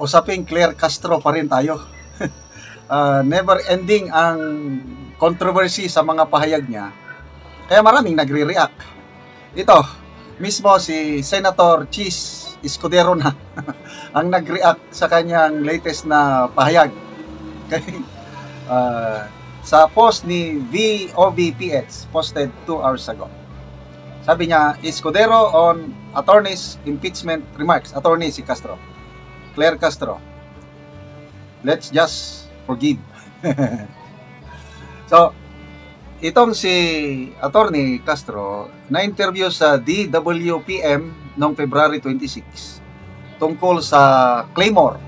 usaping Claire Castro pa rin tayo. Never ending ang controversy sa mga pahayag niya. Kaya maraming nagre-react. Ito, mismo si Senator Chis Escudero na ang nag-react sa kanyang latest na pahayag. Okay? Sa post ni VOVPX, posted 2 hours ago. Sabi niya, Escudero on attorney's impeachment remarks. Attorney si Castro. Claire Castro. Let's just forgive. So, itong si Attorney Castro na-interview sa DWPM noong February 26 tungkol sa Claymore.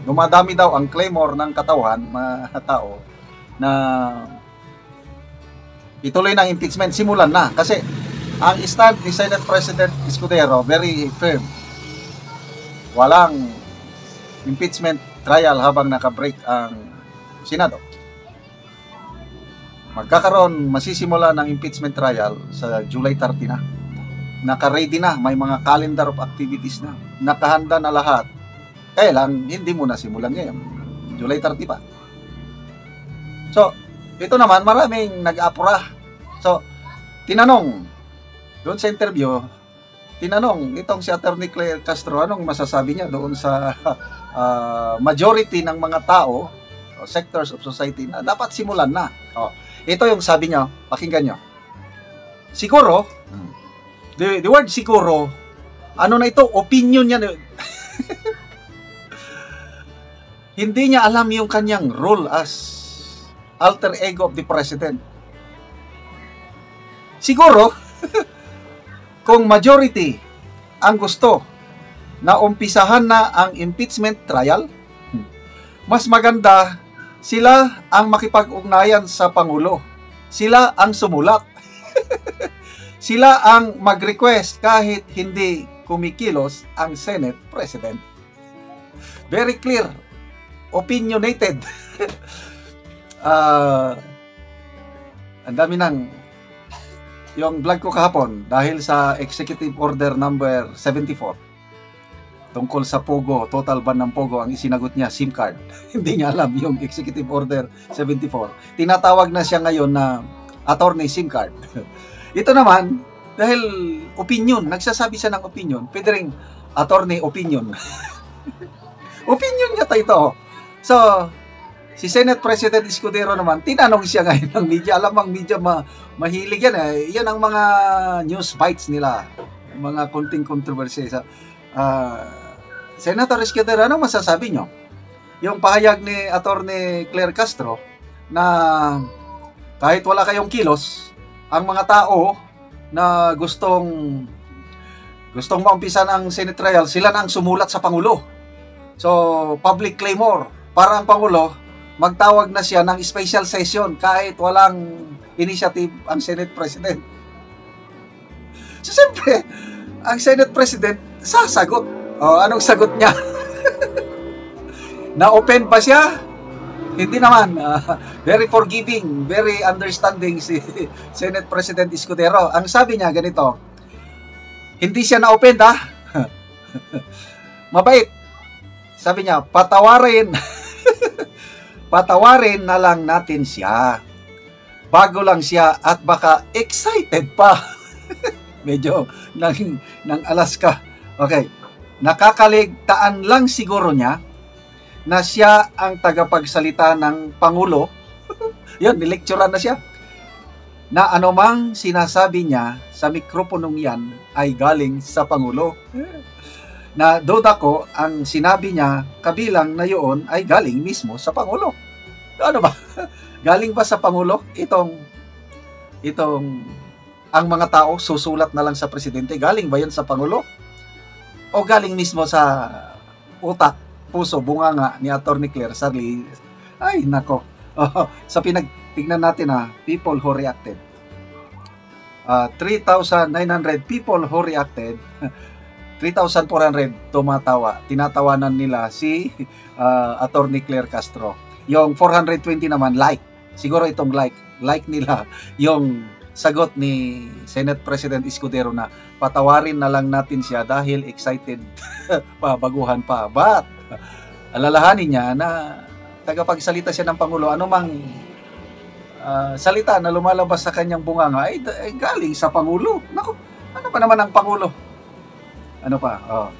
Dumadami daw ang Claymore ng katawan, mga tao, na ituloy ng impeachment. Simulan na. Kasi ang stand ni Senate President Escudero, very firm. Walang impeachment trial habang naka-break ang Senado. Masisimula ng impeachment trial sa July 30 na. Naka-ready na, may mga calendar of activities na. Nakahanda na lahat. Kaya lang, hindi mo na simulan ngayon. July 30 pa. So, ito naman, maraming nag-apura. So, tinanong, doon sa interview, tinanong itong si Attorney Claire Castro, anong masasabi niya doon sa majority ng mga tao, sectors of society, na dapat simulan na. Ito yung sabi niya, pakinggan niyo. Siguro, the word siguro, ano na ito, opinion niya. Hindi niya alam yung kanyang role as alter ego of the president. Siguro, kung majority ang gusto na umpisahan na ang impeachment trial, mas maganda sila ang makipag-ugnayan sa Pangulo. Sila ang sumulat. Sila ang mag-request kahit hindi kumikilos ang Senate President. Very clear. Opinionated. Ang dami ng yung vlog ko kahapon dahil sa Executive Order number 74 tungkol sa Pogo, total ban ng Pogo, ang isinagot niya SIM card. Hindi niya alam yung Executive Order 74. Tinatawag na siya ngayon na attorney SIM card. Ito naman, dahil opinion, nagsasabi siya ng opinion, pwede ring attorney opinion. Opinion niya ito. So, si Senate President Escudero naman, tinanong siya ngayon ng media. Alam ang media, mahilig yan eh. Yan ang mga news bites nila. Mga konting controversy. So, Senator Escudero, anong masasabi nyo? Yung pahayag ni Attorney Claire Castro na kahit wala kayong kilos, ang mga tao na gustong maumpisa ng Senate trial, sila na ang sumulat sa Pangulo. So, public claimor. Para ang Pangulo, magtawag na siya ng special session kahit walang initiative ang Senate President. So, siyempre, ang Senate President sasagot. Anong sagot niya? Na-open pa siya? Hindi naman. Very forgiving, very understanding si Senate President Escudero. Ang sabi niya ganito, hindi siya na-open mabait. Sabi niya, patawarin na lang natin siya. Bago lang siya at baka excited pa. Medyo ng Alaska. Okay. Nakakaligtaan lang siguro niya na siya ang tagapagsalita ng Pangulo. Yan, nilecturean na siya. Na anumang sinasabi niya sa mikroponong yan ay galing sa Pangulo. Na duda ko, ang sinabi niya kabilang na yun ay galing mismo sa Pangulo. Ano ba? Galing ba sa Pangulo? Itong ang mga tao susulat na lang sa Presidente. Galing ba yan sa Pangulo? O galing mismo sa utak, puso, bunganga ni Attorney Claire Sarli? Ay, nako. Sa pinagtignan natin people who reacted. 3,900 people who reacted. 3,400 tumatawa. Tinatawanan nila si Attorney Claire Castro. Yung 420 naman like. Siguro itong like nila yung sagot ni Senate President Escudero na patawarin na lang natin siya dahil excited pa, baguhan pa. But alalahanin niya na tagapagsalita siya ng Pangulo, anumang salita na lumalabas sa kanyang bunganga ay galing sa Pangulo. Naku, ano pa naman ang Pangulo? Ano pa? Oh.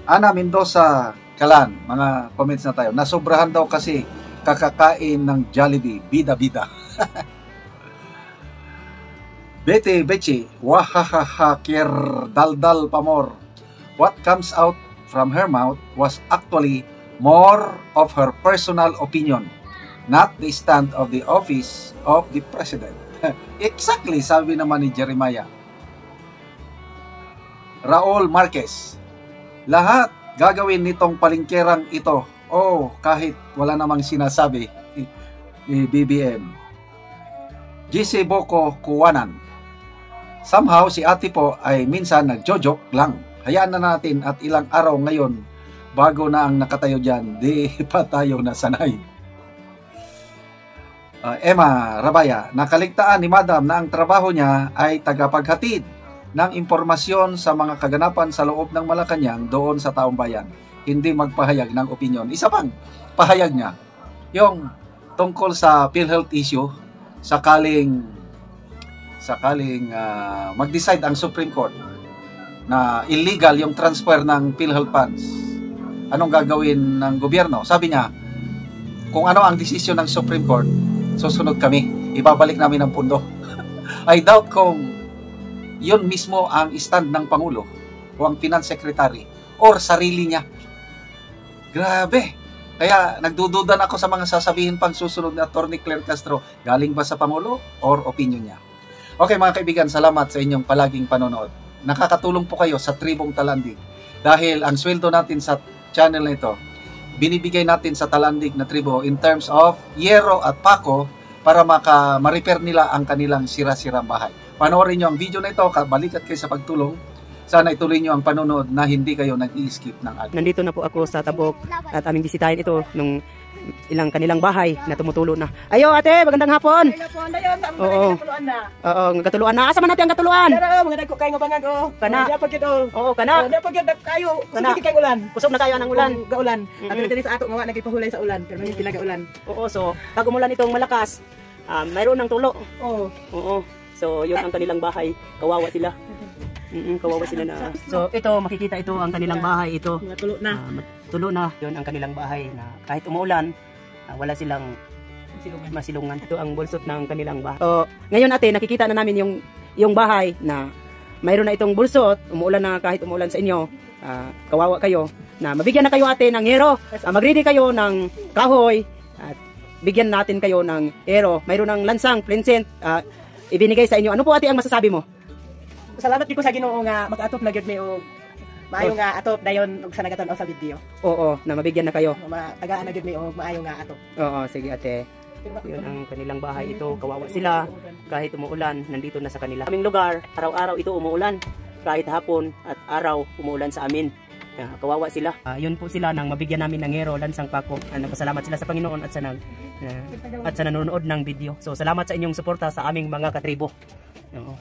Ana Mendoza Kalan, mga comments na tayo. Nasobrahan daw kasi kakakain ng Jollibee, bida-bida. Bete Bechi, wahahaha, kier daldal pamor. What comes out from her mouth was actually more of her personal opinion, not the stand of the office of the president. Exactly, sabi naman ni Jeremiah. Raul Marquez, lahat gagawin nitong palingkerang ito. Oh, kahit wala namang sinasabi ni BBM. GC Boko Kuwanan, somehow si ate po ay minsan nagjo-joke lang. Hayaan na natin at ilang araw ngayon bago na ang nakatayo dyan, di pa tayo nasanay. Emma Rabaya, nakaligtaan ni Madam na ang trabaho niya ay tagapaghatid ng impormasyon sa mga kaganapan sa loob ng Malacanang doon sa taong bayan, hindi magpahayag ng opinion. Isa pang pahayag niya, yung tungkol sa PhilHealth issue, sakaling mag-decide ang Supreme Court na illegal yung transfer ng PhilHealth funds, anong gagawin ng gobyerno? Sabi niya, kung ano ang desisyon ng Supreme Court, susunod kami, ibabalik namin ang pundo. I doubt kung yun mismo ang stand ng Pangulo o ang Finance Secretary or sarili niya. Grabe. Kaya nagdududan ako sa mga sasabihin pang susunod ni Atty. Claire Castro, galing ba sa Pangulo or opinion niya? Okay mga kaibigan, salamat sa inyong palaging panonood. Nakakatulong po kayo sa Tribong Talandig dahil ang sweldo natin sa channel na ito, binibigay natin sa Talandig na tribo in terms of yero at pako para ma-repair nila ang kanilang sira-sirang bahay. Panoorin nyo ang video na ito, balikat kayo sa pagtulong. Sana ituloy nyo ang panonood na hindi kayo nag-i-skip ng ad. Nandito na po ako sa Tabok at aming bisitahin ito nung ilang kanilang bahay na tumutulo na. Ayo ate, magandang hapon. Oo. Oo, katuluan na. Asa man natin ang katuluan? Dara, mga dagko kay nga bangag oh. Kana. Dapat gid oh. Oo, kana. Dapat gid kayo. Kana. Sige kay ulan. Kusog na kayo ng ulan. Gaulan. At diri sa ato nga nagipahulay sa ulan, pero may pilaga ulan. Oo, so pag umulan itong malakas, mayroon ng tulo. Oo. Oo. So, yun ang kanilang bahay. Kawawa sila. Kawawa sila na. So, ito, makikita ito ang kanilang bahay. Ito. Mga tulo na. Tulo na. Yun ang kanilang bahay na kahit umuulan, wala silang masilungan. Ito ang bulsot ng kanilang bahay. So, ngayon natin, nakikita na namin yung bahay na mayroon na itong bulsot. Umuulan na kahit umuulan sa inyo. Kawawa kayo. Na mabigyan na kayo ate ng hero. Mag-ready kayo ng kahoy. At bigyan natin kayo ng hero. Mayroon ng lansang, plincent, ibinigay sa inyo. Ano po ate ang masasabi mo? Salamat gid ko sa Ginoo nga mag-atop na gyud mi og maayo nga atop dayon og sa nagatan-aw sa video. Oo, na mabigyan na kayo. Tagaan na gyud mi og maayo nga atop. Oo, sige ate. Yun ang kanilang bahay ito. Kawawa sila. Kahit umuulan, nandito na sa kanila. Aming lugar, araw-araw ito umuulan. Kahit hapon at araw umuulan sa amin. Kawawa sila. Yun po sila nang mabigyan namin ng hero, lansang pako. Nagpasalamat sila sa Panginoon at sa nanonood ng video. So salamat sa inyong suporta sa aming mga katribo. Oo.